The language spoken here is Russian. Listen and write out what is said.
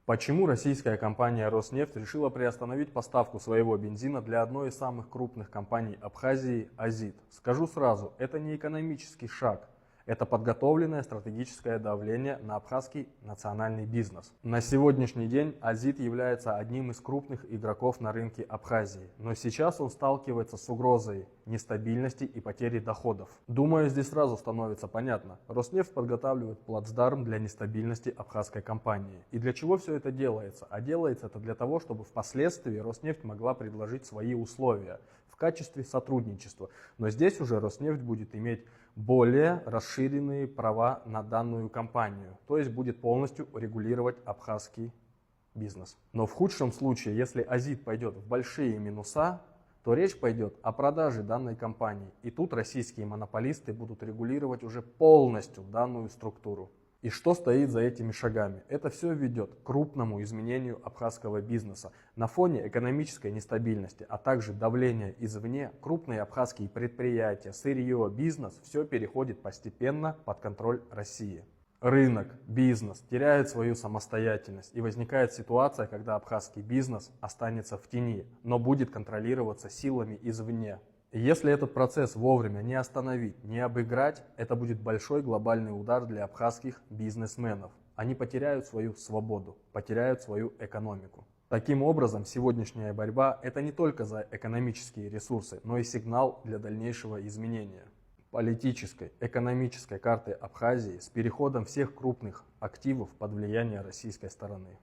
Почему российская компания «Роснефть» решила приостановить поставку своего бензина для одной из самых крупных компаний Абхазии «Азит»? Скажу сразу, это не экономический шаг. Это подготовленное стратегическое давление на абхазский национальный бизнес. На сегодняшний день «Азит» является одним из крупных игроков на рынке Абхазии, но сейчас он сталкивается с угрозой нестабильности и потери доходов. Думаю, здесь сразу становится понятно. Роснефть подготавливает плацдарм для нестабильности абхазской компании. И для чего все это делается? А делается это для того, чтобы впоследствии Роснефть могла предложить свои условия в качестве сотрудничества. Но здесь уже Роснефть будет иметь более расширенные права на данную компанию, то есть будет полностью регулировать абхазский бизнес. Но в худшем случае, если «Азит» пойдет в большие минуса, то речь пойдет о продаже данной компании. И тут российские монополисты будут регулировать уже полностью данную структуру. И что стоит за этими шагами? Это все ведет к крупному изменению абхазского бизнеса. На фоне экономической нестабильности, а также давления извне, крупные абхазские предприятия, сырье, бизнес, все переходит постепенно под контроль России. Рынок, бизнес теряет свою самостоятельность, и возникает ситуация, когда абхазский бизнес останется в тени, но будет контролироваться силами извне. И если этот процесс вовремя не остановить, не обыграть, это будет большой глобальный удар для абхазских бизнесменов. Они потеряют свою свободу, потеряют свою экономику. Таким образом, сегодняшняя борьба – это не только за экономические ресурсы, но и сигнал для дальнейшего изменения политической, экономической карты Абхазии с переходом всех крупных активов под влияние российской стороны.